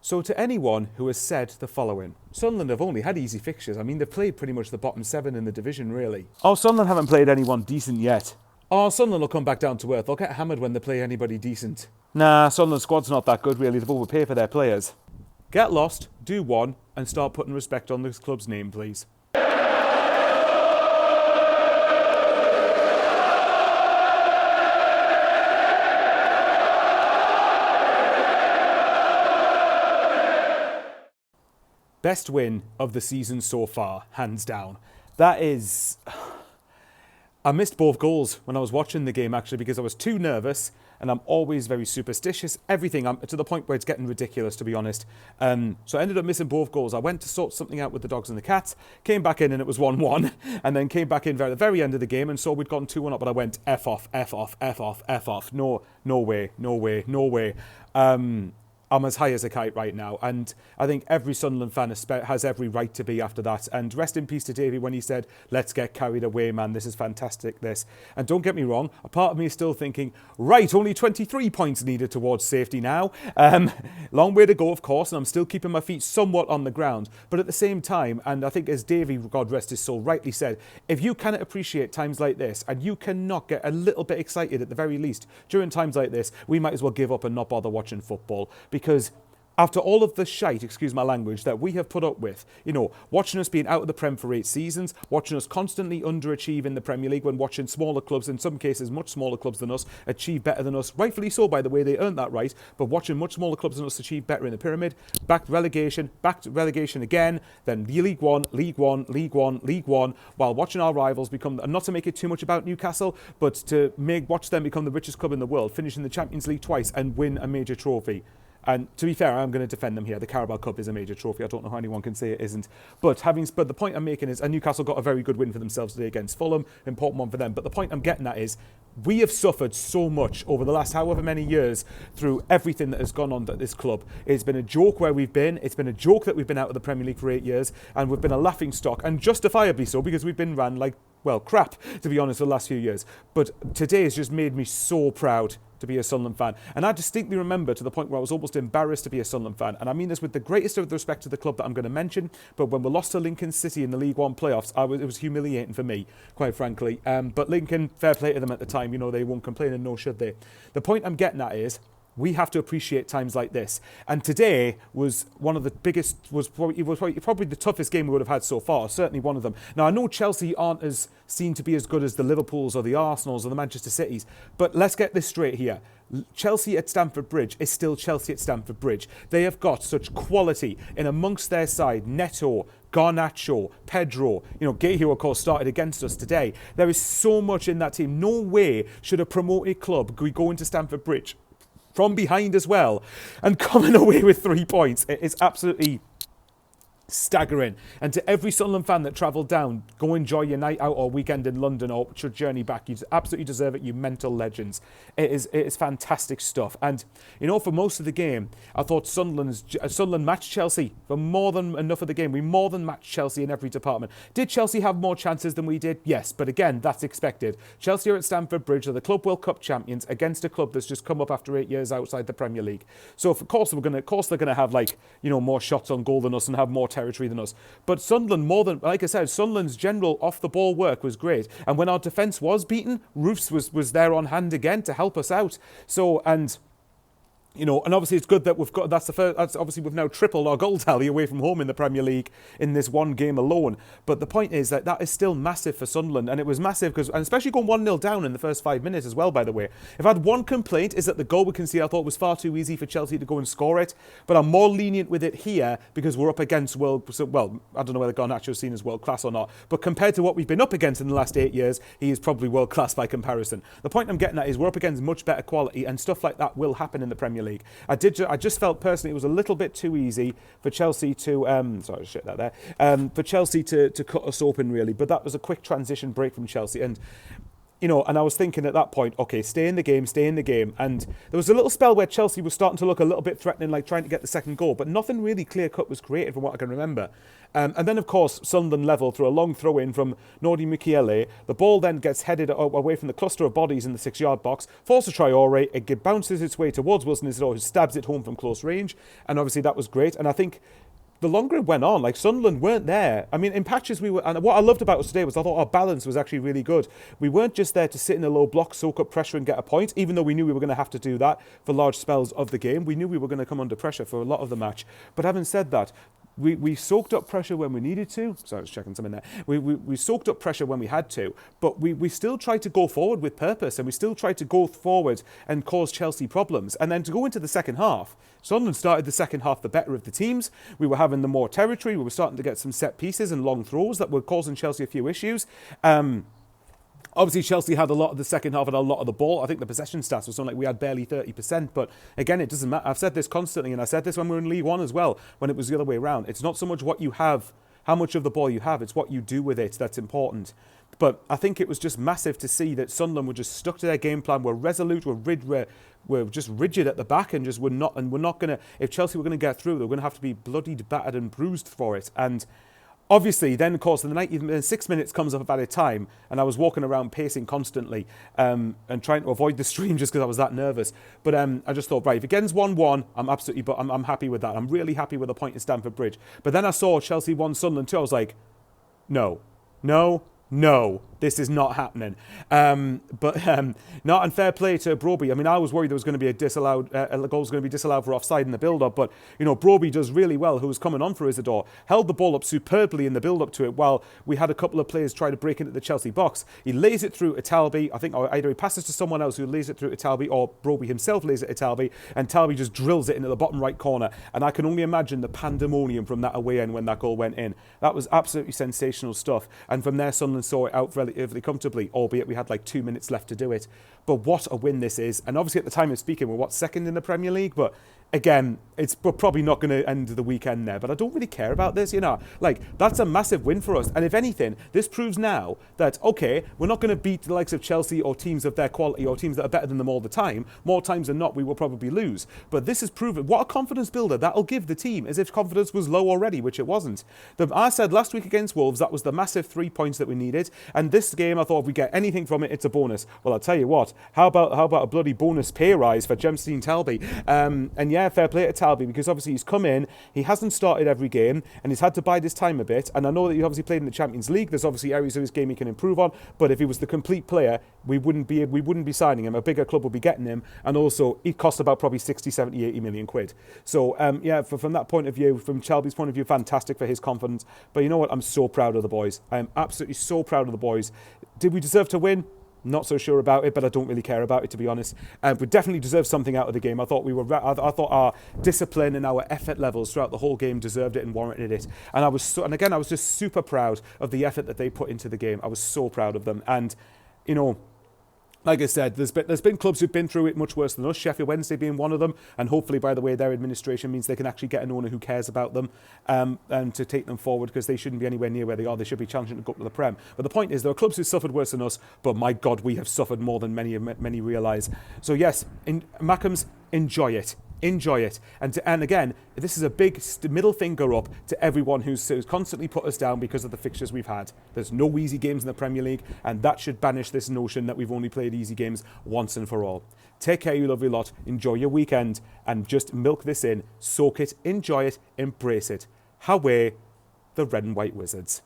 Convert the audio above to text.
So to anyone who has said the following, Sunderland have only had easy fixtures. I mean, they've played pretty much the bottom 7 in the division, really. Oh, Sunderland haven't played anyone decent yet. Oh, Sunderland will come back down to earth. They'll get hammered when they play anybody decent. Nah, Sunderland's squad's not that good, really. They've overpaid for their players. Get lost, do one, and start putting respect on this club's name, please. Best win of the season so far, hands down. That is... I missed both goals when I was watching the game, actually, because I was too nervous, and I'm always very superstitious. Everything, I'm to the point where it's getting ridiculous, to be honest. So I ended up missing both goals. I went to sort something out with the dogs and the cats, came back in and it was 1-1, and then came back in at the very end of the game and saw we'd gotten 2-1 up, but I went F off, F off, F off, F off. No way, no way, no way. I'm as high as a kite right now, and I think every Sunderland fan has every right to be after that. And rest in peace to Davey when he said, let's get carried away, man, this is fantastic, this. And don't get me wrong, a part of me is still thinking, right, only 23 points needed towards safety now. Long way to go, of course, and I'm still keeping my feet somewhat on the ground. But at the same time, and I think as Davey, God rest his soul, rightly said, if you cannot appreciate times like this, and you cannot get a little bit excited at the very least during times like this, we might as well give up and not bother watching football. Because after all of the shite, excuse my language, that we have put up with, you know, watching us being out of the Prem for 8 seasons, watching us constantly underachieve in the Premier League when watching smaller clubs, in some cases much smaller clubs than us, achieve better than us, rightfully so, by the way, they earned that right, but watching much smaller clubs than us achieve better in the pyramid, back to relegation again, then League One, League One, League One, League One, while watching our rivals become, and not to make it too much about Newcastle, but to watch them become the richest club in the world, finish in the Champions League twice and win a major trophy. And to be fair, I'm going to defend them here. The Carabao Cup is a major trophy. I don't know how anyone can say it isn't. But the point I'm making is, and Newcastle got a very good win for themselves today against Fulham, important one for them. But the point I'm getting at is, we have suffered so much over the last however many years through everything that has gone on at this club. It's been a joke where we've been. It's been a joke that we've been out of the Premier League for 8 years, and we've been a laughing stock, and justifiably so, because we've been ran like, well, crap, to be honest, for the last few years. But today has just made me so proud to be a Sunderland fan. And I distinctly remember to the point where I was almost embarrassed to be a Sunderland fan. And I mean this with the greatest of respect to the club that I'm going to mention, but when we lost to Lincoln City in the League One playoffs, it was humiliating for me, quite frankly. But Lincoln, fair play to them at the time, you know, they won't complain, and no should they. The point I'm getting at is, we have to appreciate times like this. And today was one of the biggest, probably the toughest game we would have had so far, certainly one of them. Now, I know Chelsea aren't as seen to be as good as the Liverpools or the Arsenals or the Manchester Cities, but let's get this straight here. Chelsea at Stamford Bridge is still Chelsea at Stamford Bridge. They have got such quality in amongst their side. Neto, Garnacho, Pedro, you know, Gahey, of course, started against us today. There is so much in that team. No way should a promoted club go into Stamford Bridge from behind as well and coming away with 3 points. It is absolutely staggering. And to every Sunderland fan that travelled down, go enjoy your night out or weekend in London or your journey back. You absolutely deserve it, you mental legends. It is fantastic stuff. And, you know, for most of the game, I thought Sunderland matched Chelsea for more than enough of the game. We more than matched Chelsea in every department. Did Chelsea have more chances than we did? Yes, but again, that's expected. Chelsea are at Stamford Bridge, are the Club World Cup champions against a club that's just come up after 8 years outside the Premier League. So of course they're going to have, like, you know, more shots on goal than us and have more territory than us. But Sunderland, like I said, Sunderland's general off-the-ball work was great. And when our defence was beaten, Roofs was there on hand again to help us out. So, and you know, and obviously it's good that we've got, that's obviously we've now tripled our goal tally away from home in the Premier League in this one game alone. But the point is that is still massive for Sunderland, and it was massive because, and especially going 1-0 down in the first 5 minutes as well, by the way. If I had one complaint, is that the goal we conceded, I thought was far too easy for Chelsea to go and score it. But I'm more lenient with it here because we're up against I don't know whether Garnacho is seen as world class or not, but compared to what we've been up against in the last 8 years, he is probably world class by comparison. The point I'm getting at is we're up against much better quality, and stuff like that will happen in the Premier League. I just felt personally it was a little bit too easy for Chelsea to for Chelsea to cut us open, really. But that was a quick transition break from Chelsea, and and I was thinking at that point, okay, stay in the game. And there was a little spell where Chelsea was starting to look a little bit threatening, like trying to get the second goal, but nothing really clear-cut was created from what I can remember. And then, of course, Sunderland level through a long throw-in from Nordi Mukiele. The ball then gets headed away from the cluster of bodies in the 6-yard box, falls to Traore, it bounces its way towards Wilson Isidor, who stabs it home from close range, and obviously that was great. And I think the longer it went on, like, Sunderland weren't there. I mean, in patches we were, and what I loved about us today was I thought our balance was actually really good. We weren't just there to sit in a low block, soak up pressure and get a point, even though we knew we were going to have to do that for large spells of the game. We knew we were going to come under pressure for a lot of the match. But having said that, we soaked up pressure when we needed to. Sorry, I was checking something there. We soaked up pressure when we had to, but we still tried to go forward with purpose, and we still tried to go forward and cause Chelsea problems. And then to go into the second half, Sunderland started the second half the better of the teams. We were having the more territory. We were starting to get some set pieces and long throws that were causing Chelsea a few issues. Obviously, Chelsea had a lot of the second half and a lot of the ball. I think the possession stats were something like we had barely 30%. But again, it doesn't matter. I've said this constantly, and I said this when we were in League One as well, when it was the other way around. It's not so much what you have, how much of the ball you have. It's what you do with it that's important. But I think it was just massive to see that Sunderland were just stuck to their game plan. We're resolute. We're just rigid at the back, and we're not going to. If Chelsea were going to get through, they're going to have to be bloodied, battered, and bruised for it. And obviously, then, of course, the 6 minutes comes up about a time, and I was walking around pacing constantly and trying to avoid the stream just because I was that nervous. But I just thought, right, if it ends 1-1, I'm happy with that. I'm really happy with a point in Stamford Bridge. But then I saw Chelsea 1, Sunderland 2. I was like, no, this is not happening. Not unfair play to Broby. I mean, I was worried there was going to be a goal was going to be disallowed for offside in the build-up, but, Broby does really well, who was coming on for Isidor, held the ball up superbly in the build-up to it, while we had a couple of players try to break into the Chelsea box. He lays it through to Talbi. I think either he passes to someone else who lays it through to Talbi, or Broby himself lays it to Talbi, and Talbi just drills it into the bottom right corner. And I can only imagine the pandemonium from that away end when that goal went in. That was absolutely sensational stuff. And from there, Sunderland saw it out relatively comfortably, albeit we had like 2 minutes left to do it. But what a win this is. And obviously at the time of speaking, we're second in the Premier League, but again, we're probably not going to end the weekend there, but I don't really care about this, Like, that's a massive win for us. And if anything, this proves now that, okay, we're not going to beat the likes of Chelsea or teams of their quality or teams that are better than them all the time. More times than not, we will probably lose. But this has proven what a confidence builder that'll give the team, as if confidence was low already, which it wasn't. I said last week against Wolves, that was the massive 3 points that we needed. And this game, I thought if we get anything from it, it's a bonus. Well, I'll tell you what, how about a bloody bonus pay rise for Chemsdine Talbi? And yeah, fair play to Talbi, because obviously he's come in, he hasn't started every game, and he's had to bide his time a bit. And I know that he obviously played in the Champions League. There's obviously areas of his game he can improve on. But if he was the complete player, we wouldn't be signing him. A bigger club would be getting him, and also it cost about probably 60, 70, 80 million quid. So from that point of view, from Talbi's point of view, fantastic for his confidence. But you know what? I'm so proud of the boys. I am absolutely so proud of the boys. Did we deserve to win? Not so sure about it, but I don't really care about it, to be honest. We definitely deserved something out of the game. I thought I thought our discipline and our effort levels throughout the whole game deserved it and warranted it. And I was just super proud of the effort that they put into the game. I was so proud of them. And like I said, there's been clubs who've been through it much worse than us, Sheffield Wednesday being one of them, and hopefully, by the way, their administration means they can actually get an owner who cares about them and to take them forward, because they shouldn't be anywhere near where they are. They should be challenging to go up to the Prem. But the point is, there are clubs who suffered worse than us, but my God, we have suffered more than many realise. So yes, Mackems, enjoy it. Enjoy it. And again, this is a big middle finger up to everyone who's constantly put us down because of the fixtures we've had. There's no easy games in the Premier League, and that should banish this notion that we've only played easy games once and for all. Take care, you lovely lot. Enjoy your weekend, and just milk this in, soak it, enjoy it, embrace it. Away, the Red and White Wizards.